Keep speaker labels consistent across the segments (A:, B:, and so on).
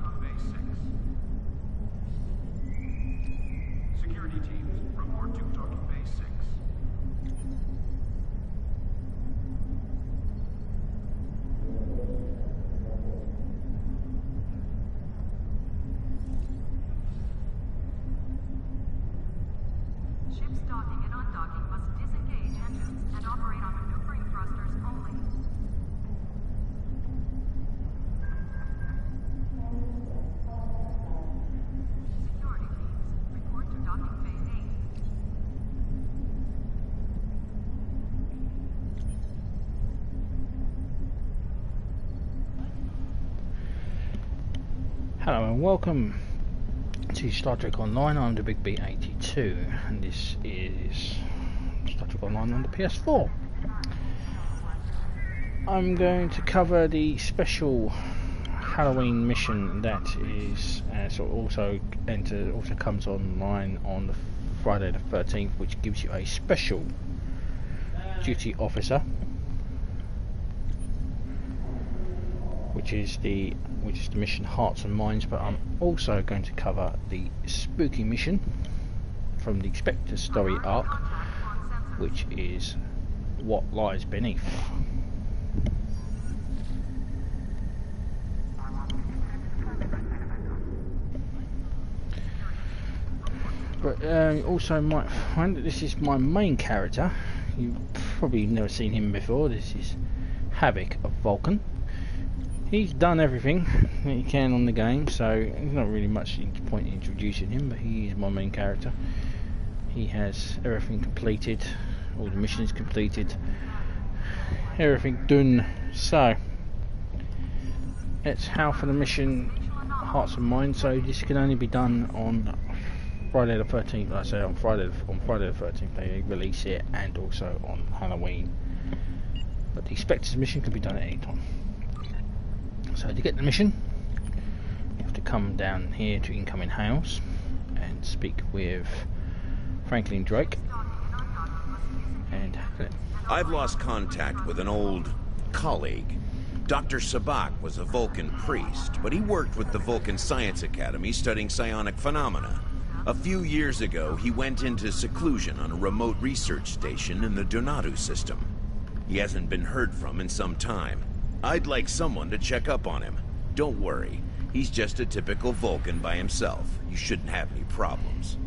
A: docking bay 6. Security teams, report to docking bay 6.
B: Ships docking and undocking must disengage engines and operate on maneuvering thrusters only. Security teams, report to docking bay 8.
C: Hello and welcome to Star Trek Online. I'm the Big B82 and this is Star Trek Online on the PS4. I'm going to cover the special Halloween mission that is also comes online on the Friday the 13th, which gives you a special duty officer, which is the mission Hearts and Minds. But I'm also going to cover the spooky mission from the Spectres Arc, which is What Lies Beneath. But also might find that this is my main character. You've probably never seen him before. This is Havoc of Vulcan. He's done everything that he can on the game, so there's not really much point in introducing him, but he is my main character. He has everything completed, all the missions completed, everything done. So it's how for the mission Hearts and Minds. So this can only be done on Friday the 13th. Like I say, on Friday the 13th they release it, and also on Halloween. But the Spectres mission can be done at any time. So to get the mission, you have to come down here to incoming house and speak with Franklin Drake. And
D: I've lost contact with an old colleague. Dr. Sabak was a Vulcan priest, but he worked with the Vulcan Science Academy studying psionic phenomena. A few years ago, he went into seclusion on a remote research station in the Donatu system. He hasn't been heard from in some time. I'd like someone to check up on him. Don't worry, he's just a typical Vulcan by himself. You shouldn't have any problems.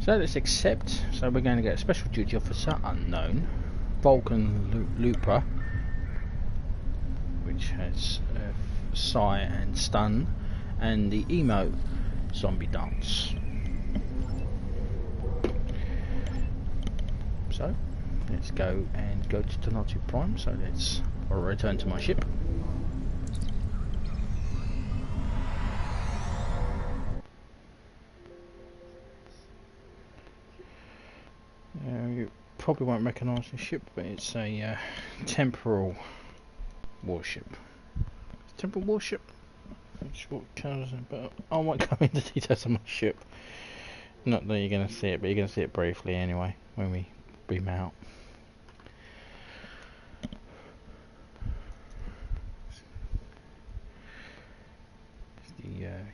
C: So let's accept. So we're going to get a special duty officer unknown, Vulcan Looper, which has Sigh and Stun, and the emote Zombie Dance. So let's go to Donatu Prime. So let's return to my ship. You probably won't recognise the ship, but it's a temporal warship. Temporal warship? I'm not sure what colours it, but I might go into details on my ship. Not that you're going to see it, but you're going to see it briefly anyway when we beam out.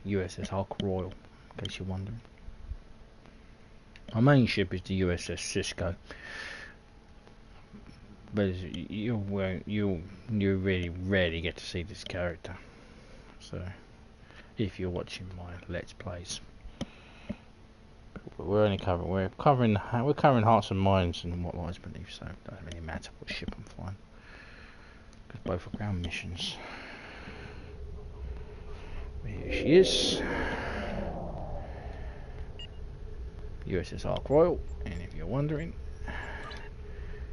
C: USS Ark Royal, in case you're wondering. My main ship is the USS Cisco, but you really rarely get to see this character. So, if you're watching my Let's Plays, we're covering Hearts and Minds and What Lies Beneath. So it doesn't really matter what ship I'm flying, because both are ground missions. Here she is, USS Ark Royal, and if you're wondering,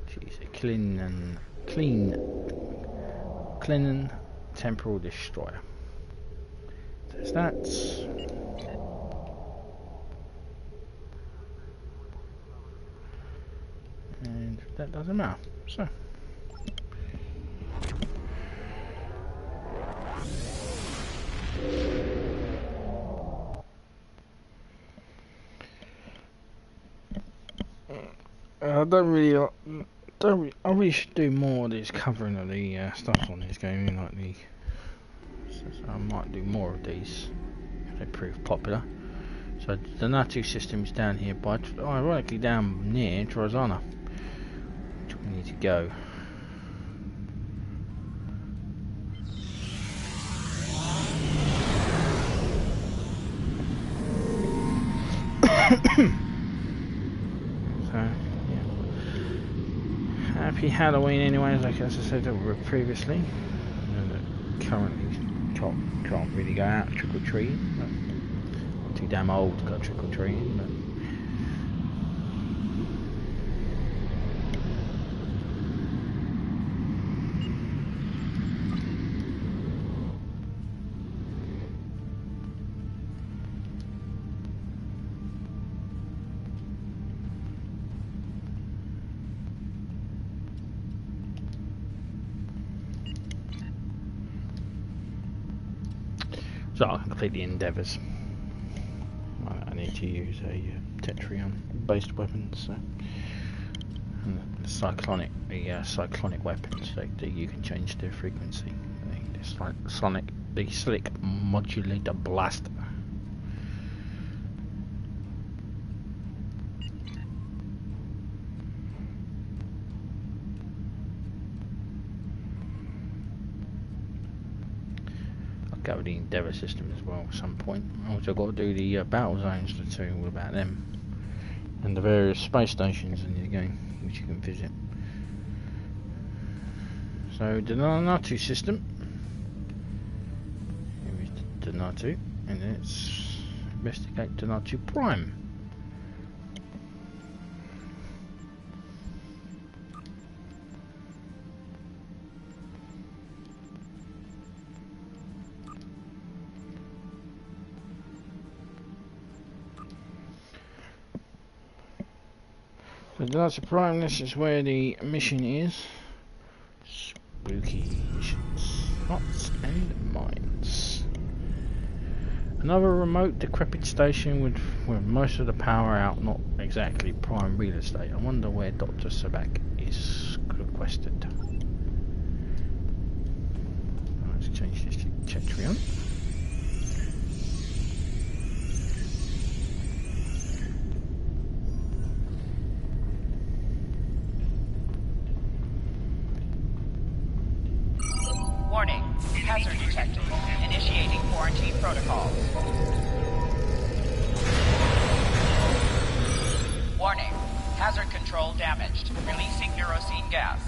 C: she's a clean temporal destroyer. There's that. And that doesn't matter. So I really should do more of this covering of the stuff on this game, like the So I might do more of these if they prove popular. So the Natu system is down here, by ironically down near Trozana, which we need to go. So yeah, happy Halloween anyways, like as I said previously. Currently can't really go out trick or treating. I'm too damn old to go trick or treating. But so I can complete the endeavours. I need to use a Tetrion based weapon, so and the cyclonic weapons you can change their frequency. The slick modulator blaster. Go with the Endeavour system as well at some point. Also got to do the battle zones to tell you all about them and the various space stations in the game which you can visit. So the Natu system. Here is the Natu, and let's investigate the Natu Prime. So the Natu Prime, this is where the mission is. Spooky missions. Plots and mines. Another remote, decrepit station with most of the power out, not exactly prime real estate. I wonder where Dr. Sabak is requested. Let's change this to Chetrion.
E: Warning, hazard detected. Initiating quarantine protocols. Warning, hazard control damaged. Releasing neurocene gas.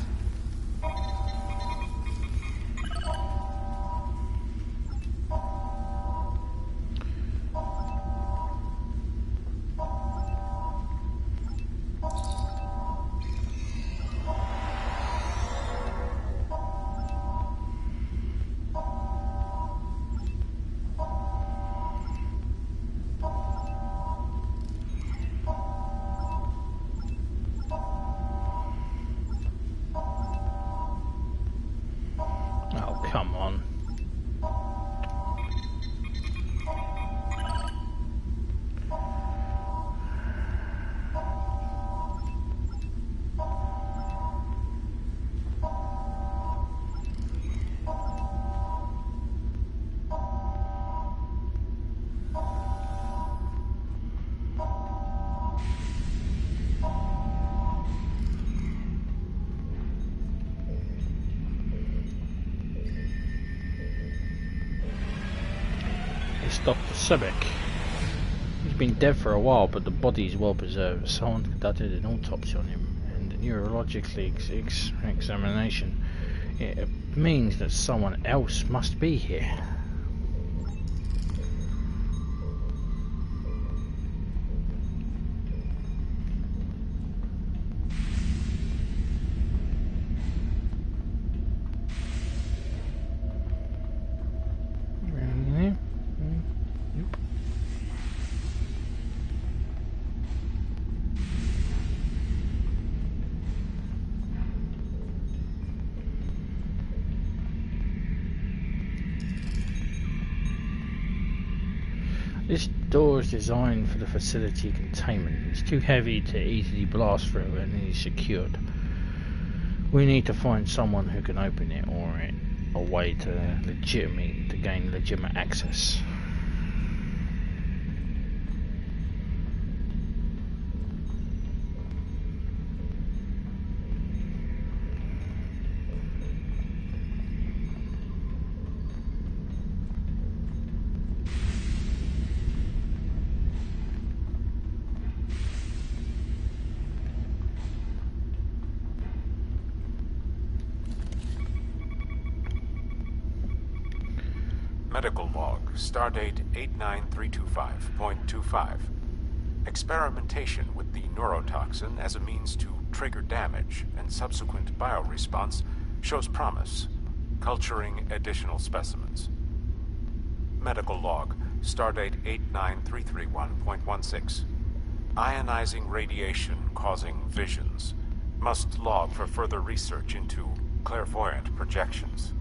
C: Come on. Dr. Sebek. He's been dead for a while, but the body is well preserved. Someone conducted an autopsy on him and a neurologically examination. It means that someone else must be here. This door is designed for the facility containment. It's too heavy to easily blast through and it is secured. We need to find someone who can open it or it a way to gain legitimate access.
F: Medical log, stardate 89325.25. Experimentation with the neurotoxin as a means to trigger damage and subsequent bioresponse shows promise. Culturing additional specimens. Medical log, stardate 89331.16. Ionizing radiation causing visions. Must log for further research into clairvoyant projections.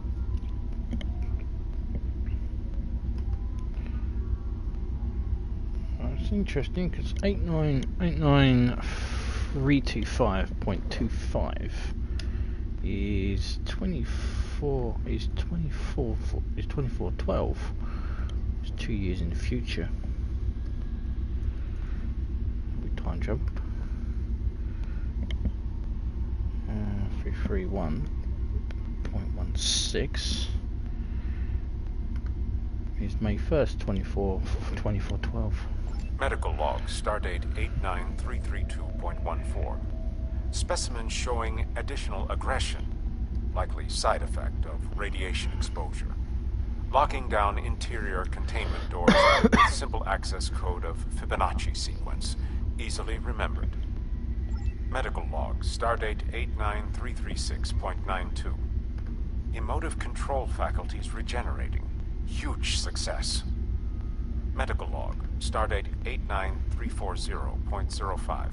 C: That's interesting because 89325.25 is 2412. It's 2 years in the future. We time traveled. 331.16 is May 1st, 2412.
F: Medical log, stardate 89332.14. Specimen showing additional aggression, likely side effect of radiation exposure. Locking down interior containment doors with simple access code of Fibonacci sequence, easily remembered. Medical log, stardate 89336.92. Emotive control faculties regenerating. Huge success. Medical log, stardate 89340.05.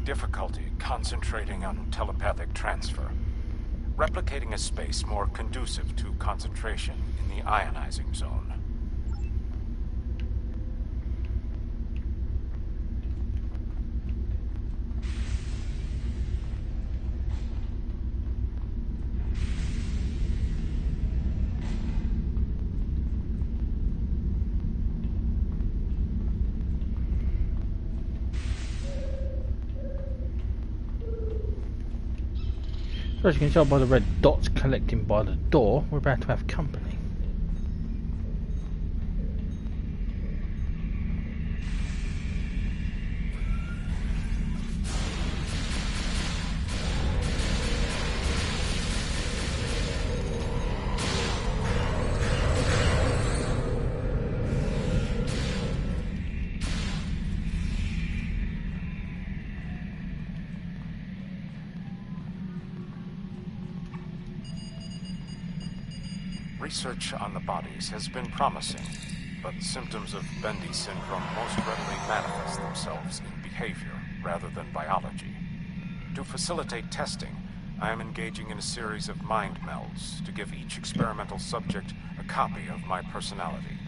F: Difficulty concentrating on telepathic transfer. Replicating a space more conducive to concentration in the ionizing zone.
C: So as you can tell by the red dots collecting by the door, we're about to have company.
F: Research on the bodies has been promising, but symptoms of Bendy syndrome most readily manifest themselves in behavior rather than biology. To facilitate testing, I am engaging in a series of mind melds to give each experimental subject a copy of my personality.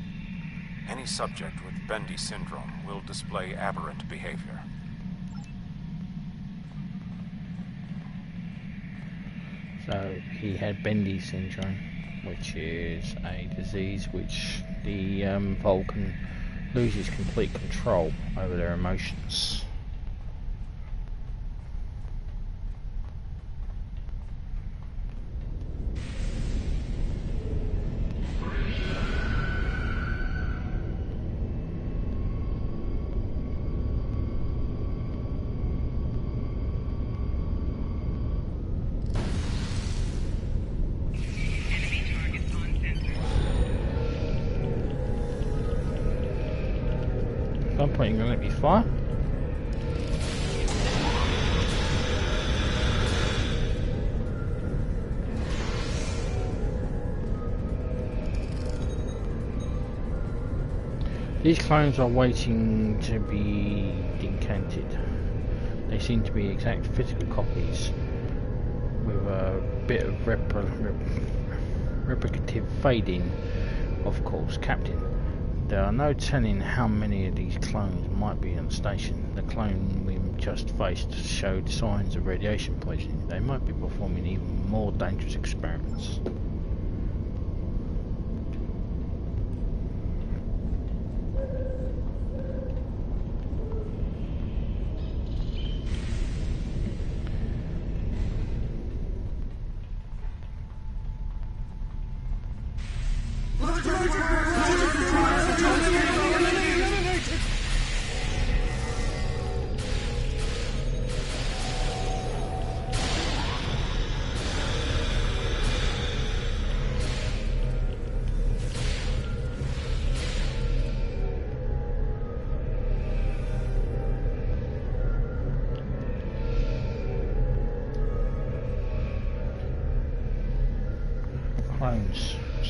F: Any subject with Bendy syndrome will display aberrant behavior.
C: So he had Bendy syndrome, which is a disease which the Vulcan loses complete control over their emotions. At some point you're going to let me fire. These clones are waiting to be decanted. They seem to be exact physical copies with a bit of replicative fading, of course, Captain. There are no telling how many of these clones might be on the station. The clone we just faced showed signs of radiation poisoning. They might be performing even more dangerous experiments.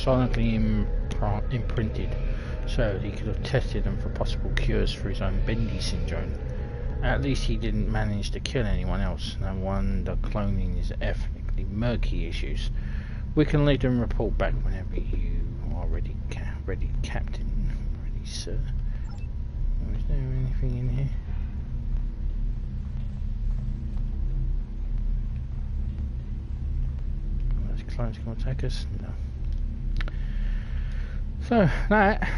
C: silently imprinted so he could have tested them for possible cures for his own Bendy syndrome. At least he didn't manage to kill anyone else. No wonder cloning is ethically murky issues. We can leave them report back whenever you are ready, Captain. Ready, sir. Is there anything in here? Those clones can attack us? No. So that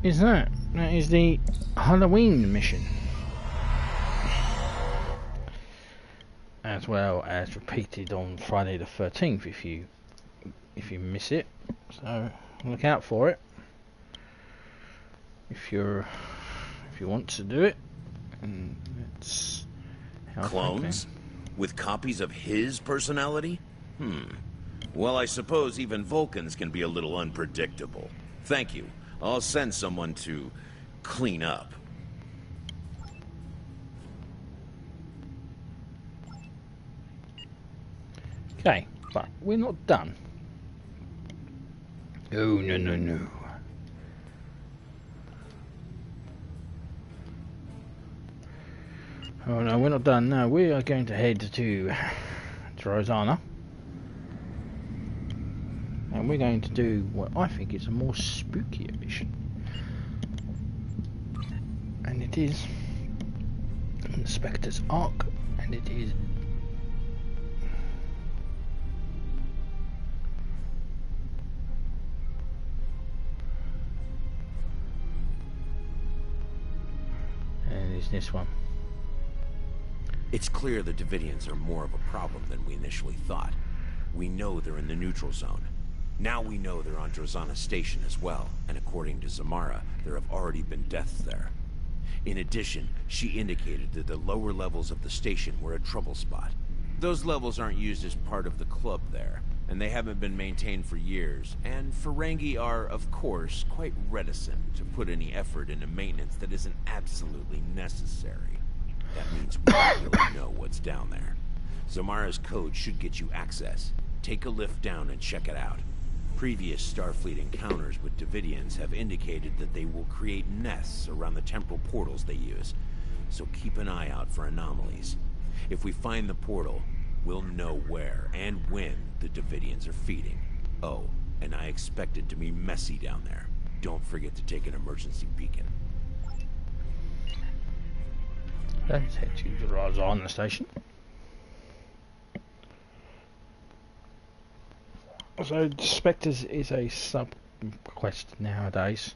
C: is that. That is the Halloween mission, as well as repeated on Friday the 13th. If you miss it, so look out for it. If you want to do it, and it's
D: clones with copies of his personality. Well, I suppose even Vulcans can be a little unpredictable. Thank you. I'll send someone to clean up.
C: Okay, but we're not done. Oh, no. Oh no, we're not done. No, we are going to head to Rosanna. And we're going to do what I think is a more spookier mission. And it is the Spectres Arc, and it is this one.
D: It's clear the Davidians are more of a problem than we initially thought. We know they're in the neutral zone. Now we know they're on Drozana Station as well, and according to Zamara, there have already been deaths there. In addition, she indicated that the lower levels of the station were a trouble spot. Those levels aren't used as part of the club there, and they haven't been maintained for years, and Ferengi are, of course, quite reticent to put any effort into maintenance that isn't absolutely necessary. That means we don't really know what's down there. Zamara's code should get you access. Take a lift down and check it out. Previous Starfleet encounters with Davidians have indicated that they will create nests around the temporal portals they use, so keep an eye out for anomalies. If we find the portal, we'll know where and when the Davidians are feeding. Oh, and I expect it to be messy down there. Don't forget to take an emergency beacon.
C: Let's head to the Rosanna station. So Spectres is a sub-quest nowadays.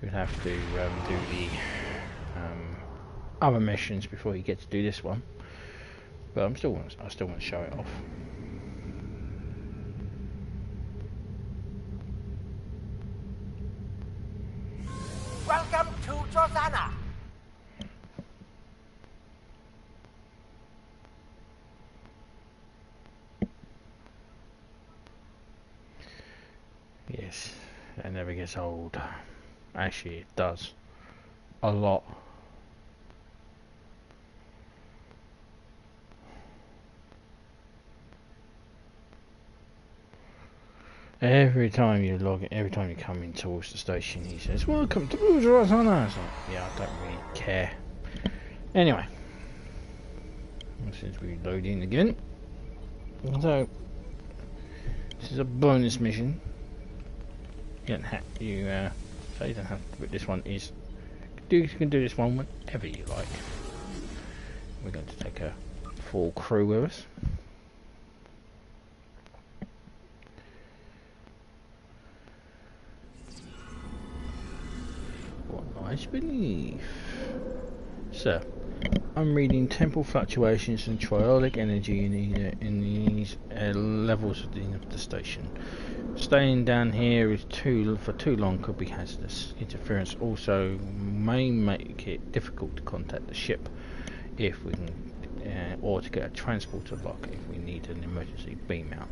C: You'd have to do the other missions before you get to do this one. But I still want to show it off.
G: Welcome to Drozana.
C: Yes, that never gets old. Actually, it does. A lot. Every time you come in towards the station, he says, "Welcome to Rosanna." It's like, yeah, I don't really care. Anyway, since we're loading again, so this is a bonus mission. You don't have to, but this one is. You can do this one whenever you like. We're going to take a full crew with us. What nice belief. So, I'm reading temporal fluctuations and triodic energy in these levels of the station. Staying down here for too long could be hazardous. Interference also may make it difficult to contact the ship if we can, or to get a transporter lock if we need an emergency beam out.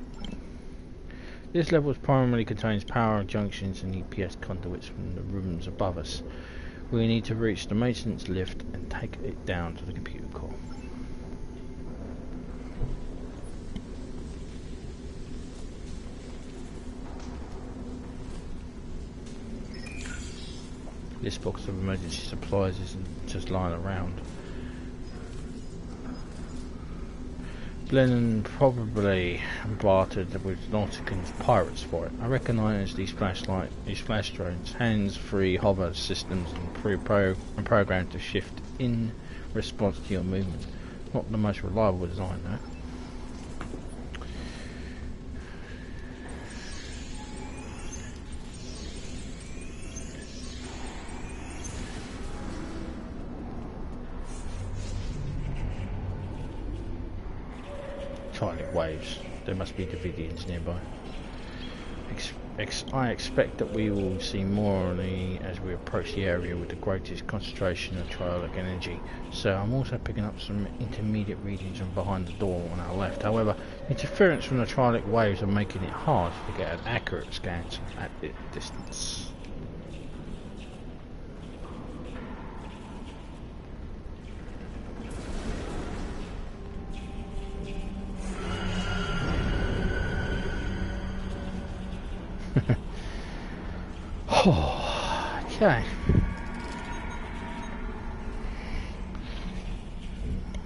C: This level primarily contains power junctions and EPS conduits from the rooms above us. We need to reach the maintenance lift and take it down to the computer core. This box of emergency supplies isn't just lying around. Blenheim probably bartered with Nauticans pirates for it. I recognise these flash drones, hands-free hover systems and programmed to shift in response to your movement. Not the most reliable design though. Charlie waves. There must be Davidians nearby. I expect that we will see more only as we approach the area with the greatest concentration of triolic energy. So I'm also picking up some intermediate readings from behind the door on our left. However, interference from the triolic waves are making it hard to get an accurate scans at this distance. Okay.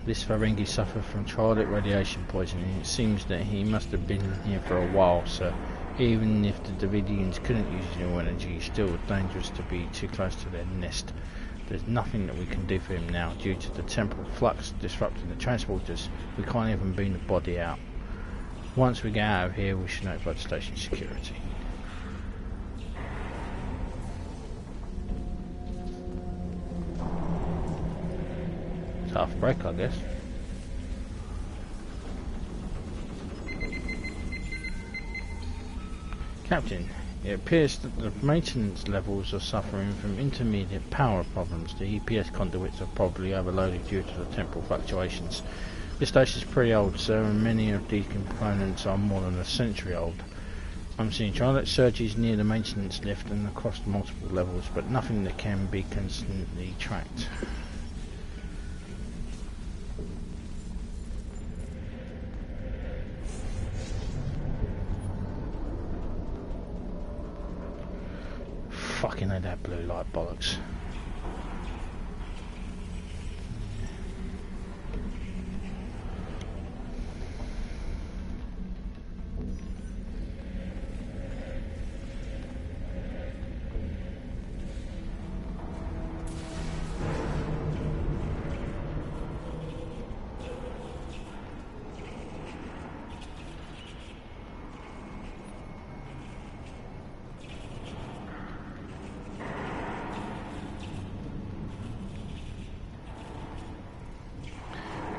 C: This Ferengi suffered from triolic radiation poisoning. It seems that he must have been here for a while, so even if the Davidians couldn't use new energy, it's still dangerous to be too close to their nest. There's nothing that we can do for him now due to the temporal flux disrupting the transporters. We can't even beam the body out. Once we get out of here, we should notify the station security. Tough break, I guess. Captain, it appears that the maintenance levels are suffering from intermediate power problems. The EPS conduits are probably overloaded due to the temporal fluctuations. This station is pretty old, sir, and many of these components are more than a century old. I'm seeing triolic surges near the maintenance lift and across multiple levels, but nothing that can be constantly tracked. Fucking hell, that blue light bollocks.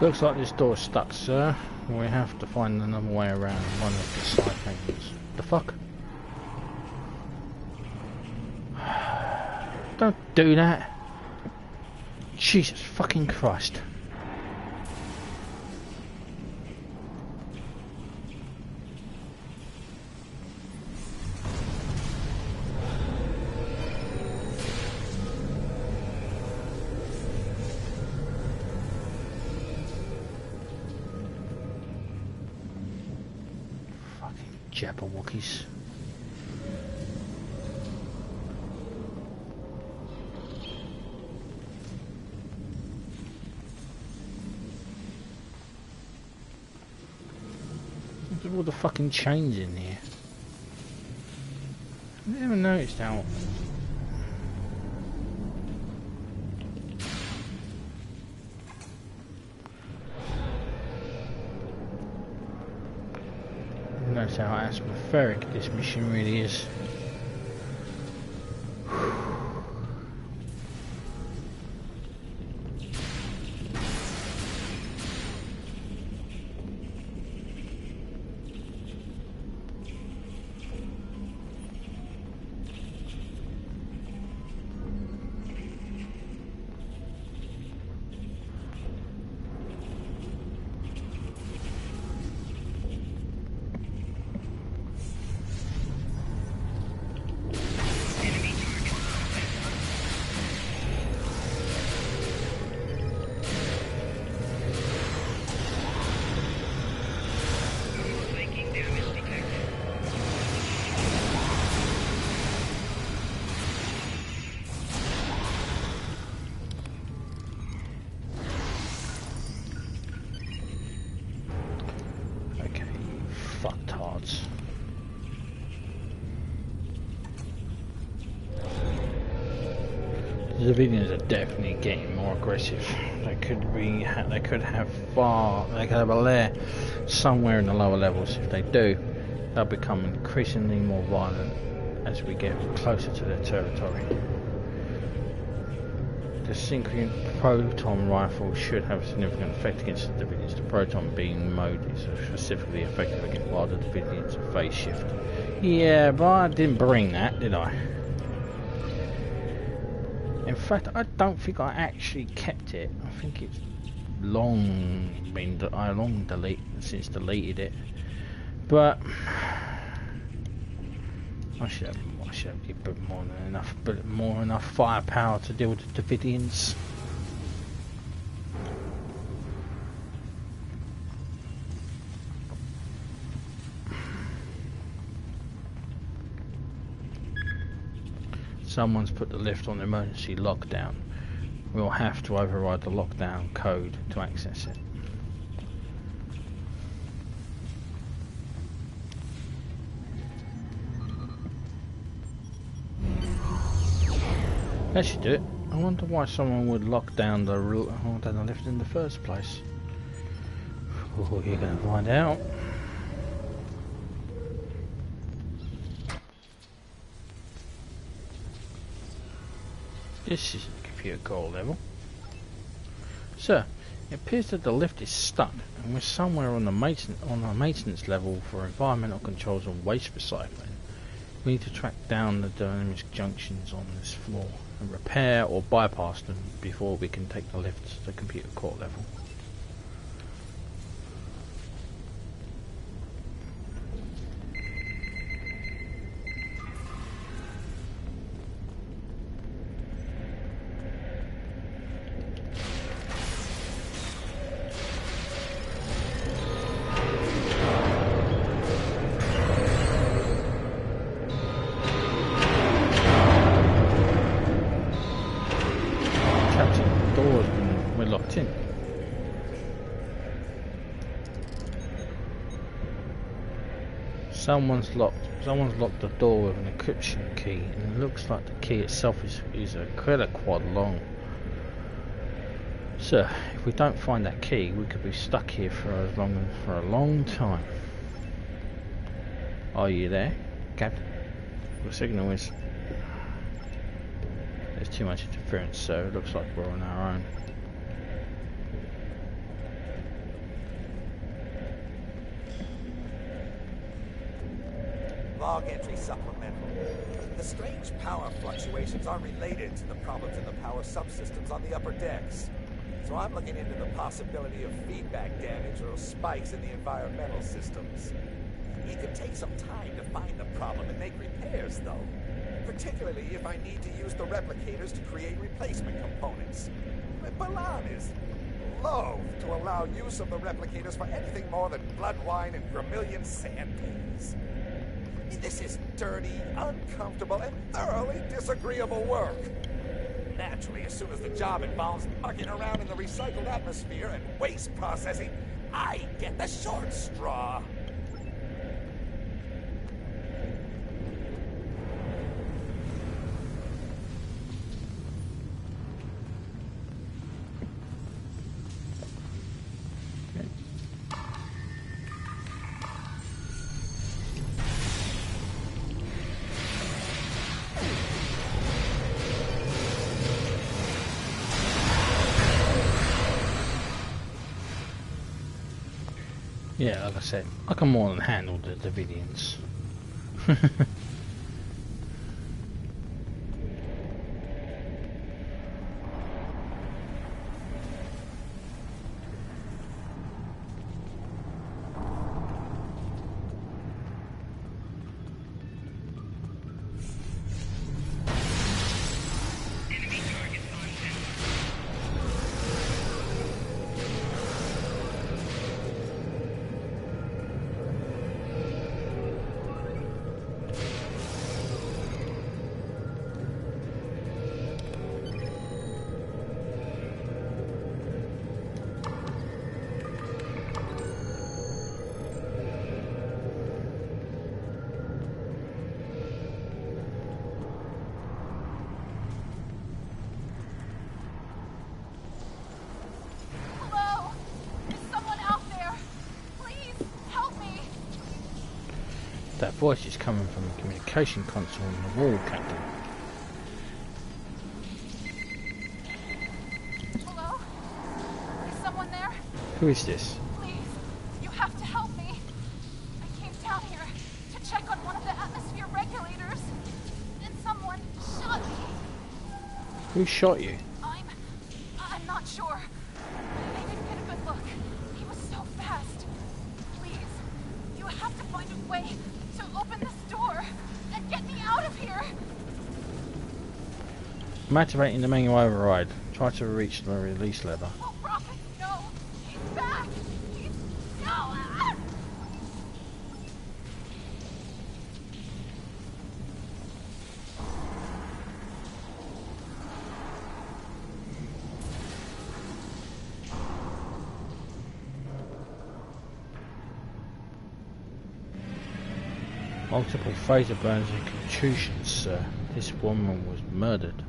C: Looks like this door's stuck, sir. We have to find another way around one of the side paintings. The fuck? Don't do that. Jesus fucking Christ. Jabberwockies. Look at all the fucking chains in here. I never noticed how. Notice how atmospheric this mission really is. The Davidians are definitely getting more aggressive. They could have a lair somewhere in the lower levels. If they do, they'll become increasingly more violent as we get closer to their territory. The synchronous proton rifle should have a significant effect against the Davidians. The proton beam mode is specifically effective against while the Davidians are phase shift. Yeah, but I didn't bring that, did I? In fact, I don't think I actually kept it. I think it's long been deleted it. But I should have given more than enough firepower to deal with the Davidians. Someone's put the lift on emergency lockdown. We'll have to override the lockdown code to access it. That should do it. I wonder why someone would lock down the lift in the first place. Oh, you're going to find out. This isn't a computer core level. Sir, it appears that the lift is stuck and we're somewhere on the maintenance level for environmental controls and waste recycling. We need to track down the dynamic junctions on this floor and repair or bypass them before we can take the lift to the computer core level. Someone's locked the door with an encryption key, and it looks like the key itself is a quad long. Sir, if we don't find that key, we could be stuck here for a long time. Are you there, Captain? The signal is... There's too much interference, sir. It looks like we're on our own.
G: Log entry supplemental. The strange power fluctuations are related to the problems in the power subsystems on the upper decks. So I'm looking into the possibility of feedback damage or spikes in the environmental systems. It could take some time to find the problem and make repairs, though. Particularly if I need to use the replicators to create replacement components. Balan is loath to allow use of the replicators for anything more than blood wine and vermilion sandpains. This is dirty, uncomfortable, and thoroughly disagreeable work. Naturally, as soon as the job involves mucking around in the recycled atmosphere and waste processing, I get the short straw.
C: Yeah, like I said, I can more than handle the Davidians. voice is coming from the communication console on the wall, Captain.
B: Hello? Is someone there?
C: Who is this?
B: Please, you have to help me. I came down here to check on one of the atmosphere regulators, and someone shot me.
C: Who shot you?
B: I'm not sure. I didn't get a good look. He was so fast. Please, you have to find a way to open this door and get me out of here.
C: I'm activating the manual override. Try to reach the release lever.
B: Oh, Prophet, no! He's back! No! Ah!
C: Multiple phaser burns and contusions, sir. This woman was murdered.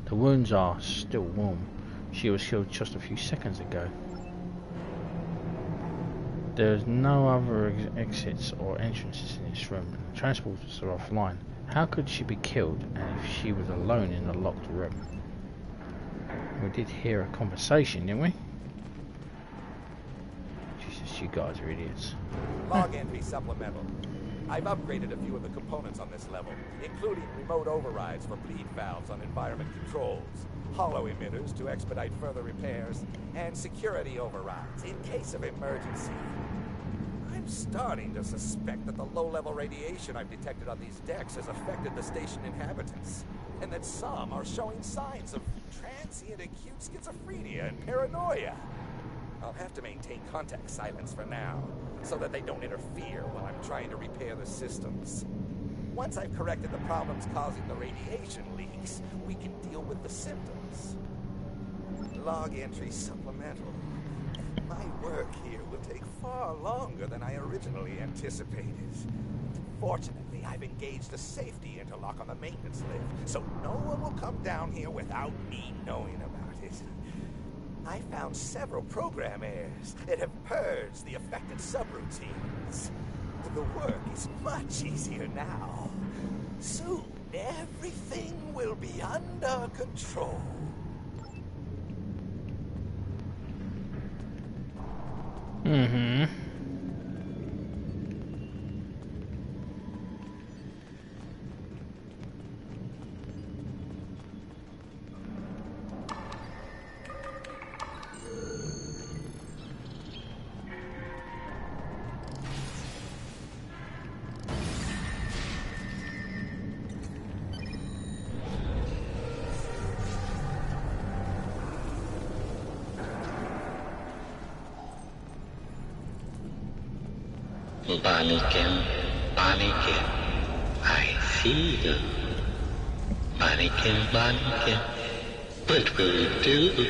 C: The wounds are still warm. She was killed just a few seconds ago. There is no other exits or entrances in this room. The transporters are offline. How could she be killed, and if she was alone in a locked room? We did hear a conversation, didn't we? Jesus, you guys are idiots.
G: Log entry supplemental. I've upgraded a few of the components on this level, including remote overrides for bleed valves on environment controls, hollow emitters to expedite further repairs, and security overrides in case of emergency. I'm starting to suspect that the low-level radiation I've detected on these decks has affected the station inhabitants, and that some are showing signs of transient acute schizophrenia and paranoia. I'll have to maintain contact silence for now, so that they don't interfere while I'm trying to repair the systems. Once I've corrected the problems causing the radiation leaks, we can deal with the symptoms. Log entry supplemental. My work here will take far longer than I originally anticipated. Fortunately, I've engaged a safety interlock on the maintenance lift, so no one will come down here without me knowing about it. I found several program errors that have purged the affected subroutines. The work is much easier now. Soon, everything will be under control.
C: Mm-hmm.
H: Panicking, I see you. Panicking, what will you do?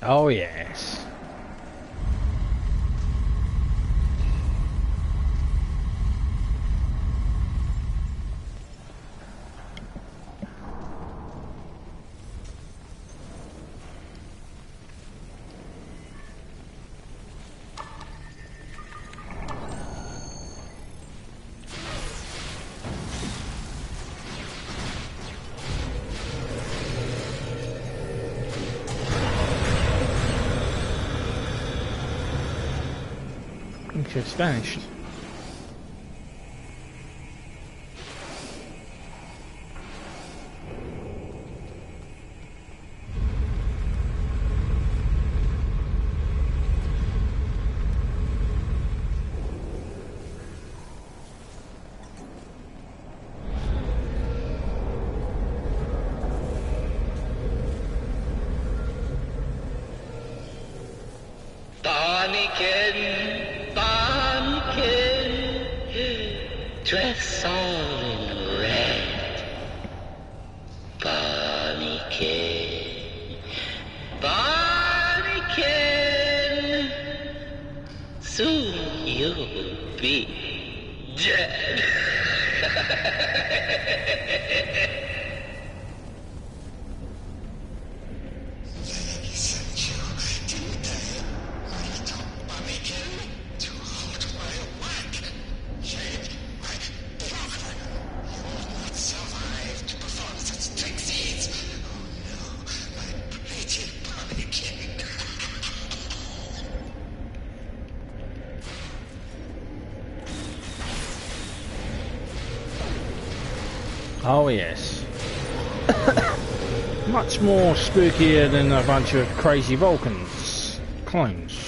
C: Oh yes. It's vanished.
H: Dress all in red. Panicking. Soon you'll be dead.
C: Oh yes. Much more spookier than a bunch of crazy Vulcans. Clones.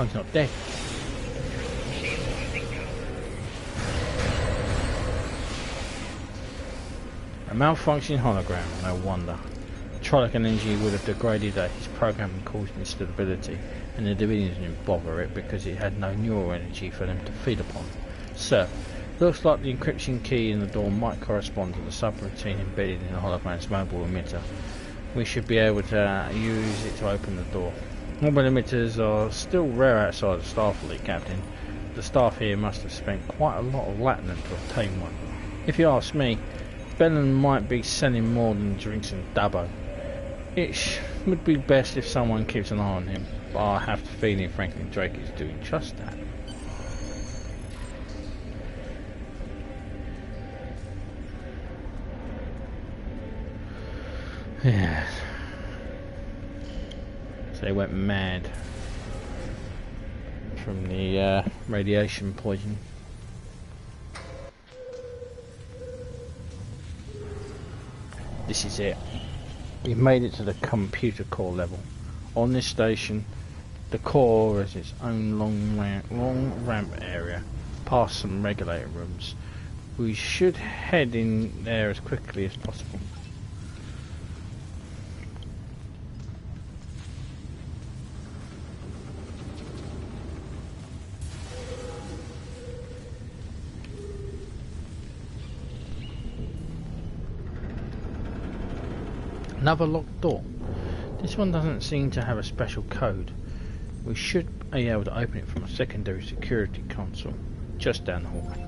C: Oh, he's not dead. A malfunctioning hologram, no wonder. The Trollican energy would have degraded his programming, caused instability, and the Davidians didn't bother it because it had no neural energy for them to feed upon. Sir, looks like the encryption key in the door might correspond to the subroutine embedded in the hologram's mobile emitter. We should be able to use it to open the door. Mobile emitters are still rare outside of Starfleet, Captain. The staff here must have spent quite a lot of latinum to obtain one. If you ask me, Bellin might be selling more than drinks and Dubbo. It would be best if someone keeps an eye on him, but I have the feeling Franklin Drake is doing just that. Yes. So they went mad from the radiation poison. This is it. We've made it to the computer core level. On this station, the core has its own long ramp area, past some regulator rooms. We should head in there as quickly as possible. Another locked door. This one doesn't seem to have a special code. We should be able to open it from a secondary security console just down the hallway.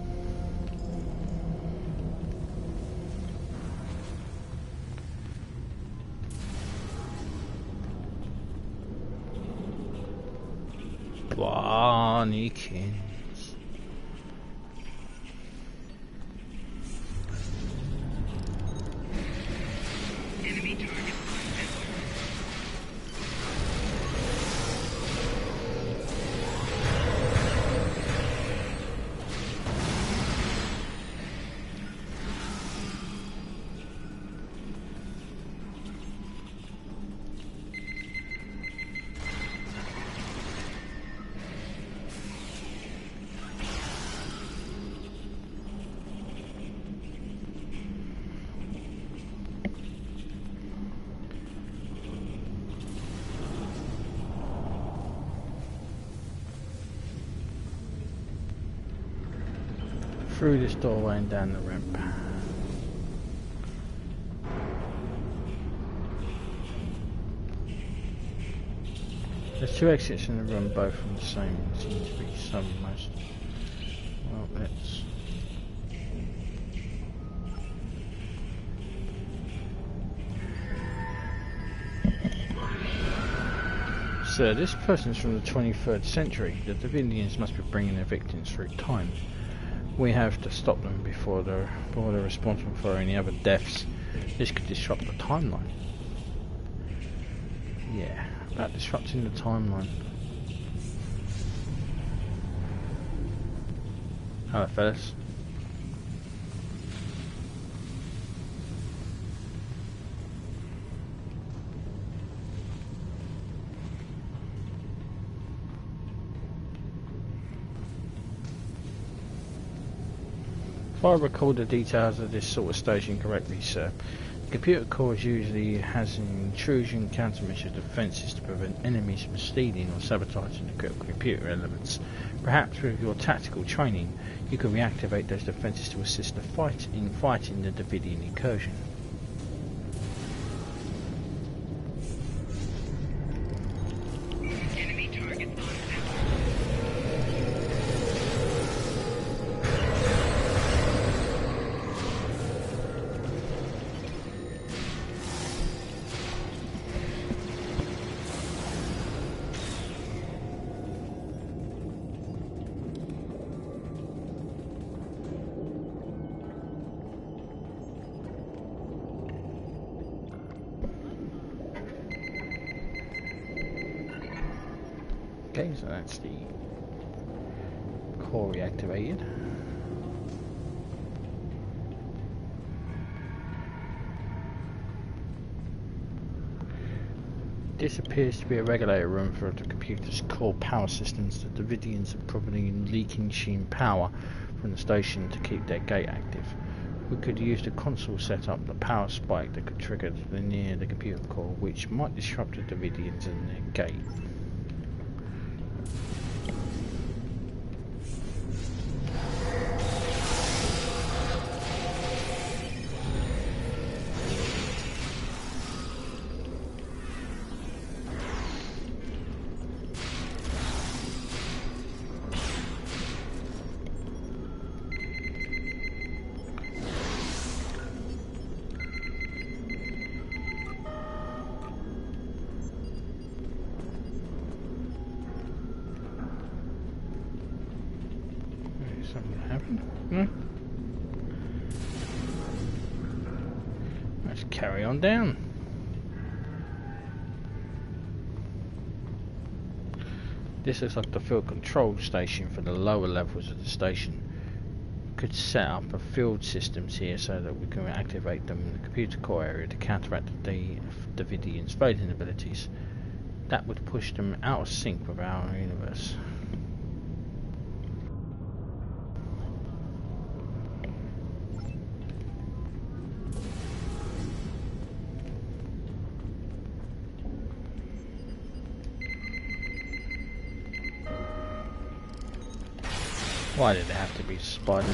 C: Barneykins. Through this doorway and down the ramp. There's two exits in the room, both from the same. Seems to be submerged. Well, let's. Sir, this person's from the 23rd century. The Davidians must be bringing their victims through time. We have to stop them before they're responsible for any other deaths. This could disrupt the timeline. Yeah, about disrupting the timeline. Hello, fellas. If I recall the details of this sort of station correctly, sir, the computer core usually has an intrusion countermeasure defences to prevent enemies from stealing or sabotaging the critical computer elements. Perhaps with your tactical training, you could reactivate those defences to assist the fight in fighting the Davidian incursion. Okay, so that's the core reactivated. This appears to be a regulator room for the computer's core power systems. The Davidians are probably leaking machine power from the station to keep their gate active. We could use the console setup, the power spike that could trigger near the computer core, which might disrupt the Davidians and their gate. Something happened? No? Let's carry on down. This looks like the field control station for the lower levels of the station. We could set up a field systems here so that we can activate them in the computer core area to counteract the Davidians' fading abilities. That would push them out of sync with our universe. Why did it have to be spiders?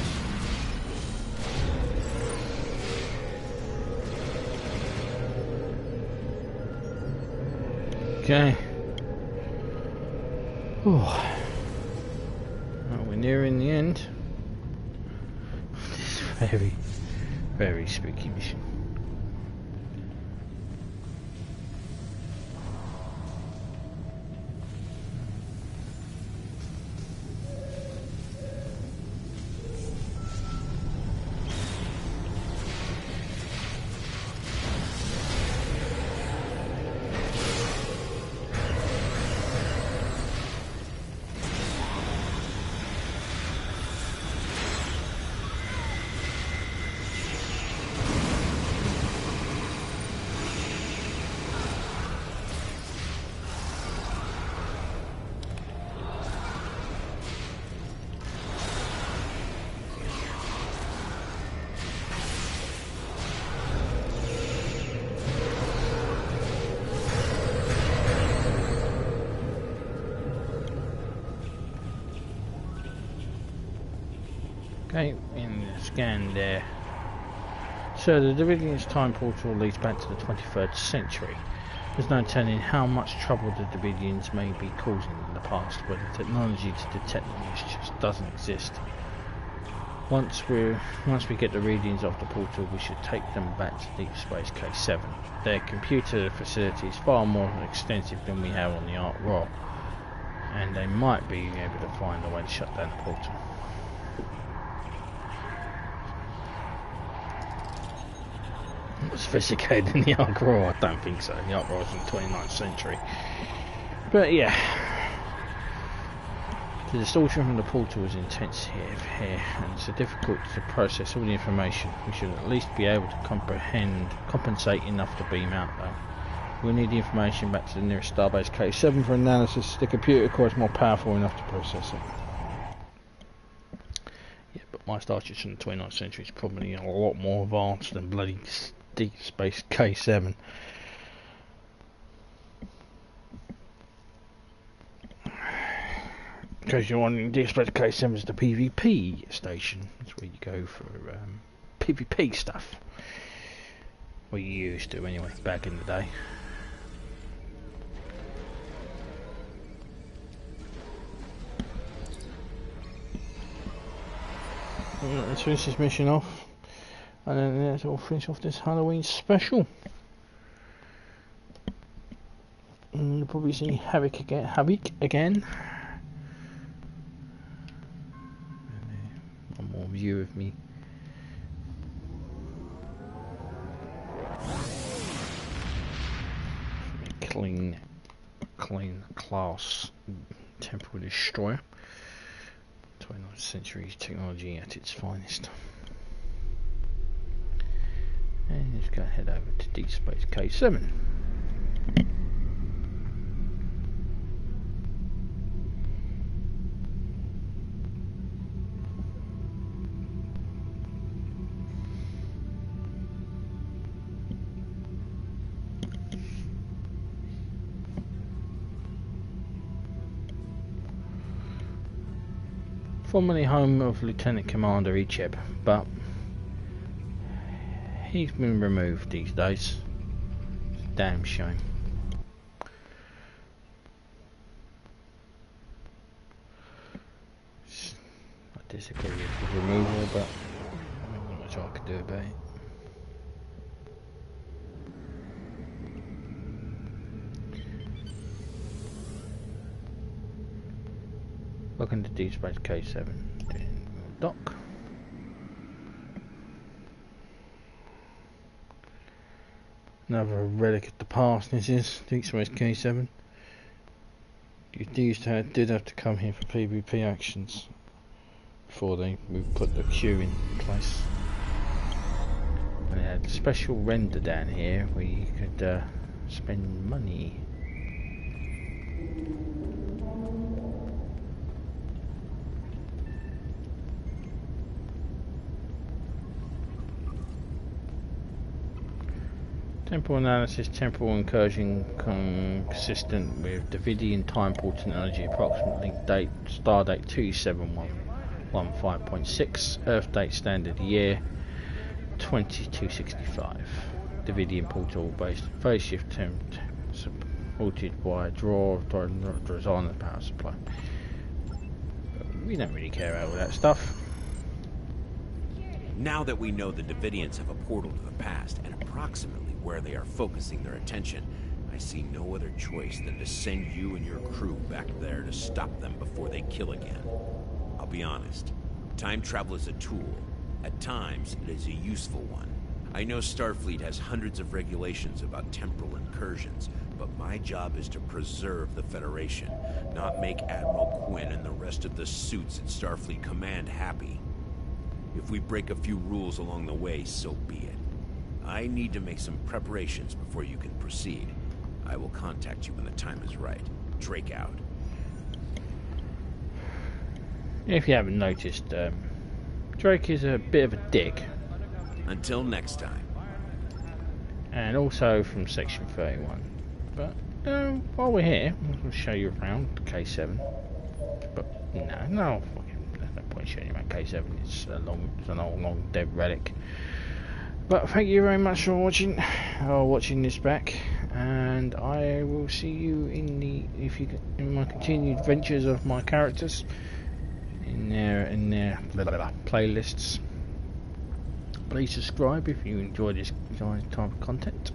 C: Okay. Oh. Well, we're nearing the end. This very, very spooky mission. Okay, in the scan there. So the Davidians' time portal leads back to the 23rd century. There's no telling how much trouble the Davidians may be causing in the past, but the technology to detect them just doesn't exist. Once we get the readings off the portal, we should take them back to Deep Space K7. Their computer facility is far more extensive than we have on the Ark Rock, and they might be able to find a way to shut down the portal. Sophisticated in the Ark Roar? I don't think so. The Ark Roar is from the 29th century. But yeah, the distortion from the portal is intense here, and it's difficult to process all the information. We should at least be able to compensate enough to beam out though. We need the information back to the nearest starbase K7 for analysis. The computer core is more powerful enough to process it. Yeah, but my starship's from the 29th century is probably a lot more advanced than bloody Deep Space K7. Because you're on Deep Space K7 is the PvP station. That's where you go for PvP stuff. Well, you used to anyway, back in the day. Let's finish this mission off. And then let's all finish off this Halloween special. And you'll probably see Havoc again. One more view of me. Clean class Temporal Destroyer. 29th century technology at its finest. And let's go head over to Deep Space K7. Formerly home of Lieutenant Commander Icheb, but he's been removed these days. It's a damn shame. I disagree with his removal, but not much I could do about it. Welcome to Deep Space K7. Dock. Another relic of the past. This is Deep Space K7. You did have to come here for PvP actions before we put the queue in place. And they had a special render down here where you could spend money. Temporal analysis, temporal incursion consistent with Davidian time portal technology, approximately date, star date 27115.6, Earth date standard year 2265. Davidian portal based phase shift attempt supported by a draw of design and power supply. But we don't really care about all that stuff.
D: Now that we know the Davidians have a portal to the past and approximately where they are focusing their attention, I see no other choice than to send you and your crew back there to stop them before they kill again. I'll be honest, time travel is a tool. At times, it is a useful one. I know Starfleet has hundreds of regulations about temporal incursions, but my job is to preserve the Federation, not make Admiral Quinn and the rest of the suits at Starfleet Command happy. If we break a few rules along the way, so be it. I need to make some preparations before you can proceed. I will contact you when the time is right. Drake out.
C: If you haven't noticed, Drake is a bit of a dick.
D: Until next time.
C: And also from Section 31. But while we're here, I'll show you around K7. But no, there's no point showing you around K7. It's an old, long dead relic. But thank you very much for watching this back, and I will see you in my continued adventures of my characters in their playlists. Please subscribe if you enjoy this type of content,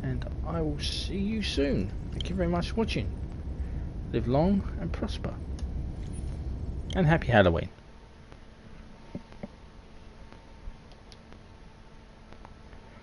C: and I will see you soon. Thank you very much for watching. Live long and prosper, and happy Halloween.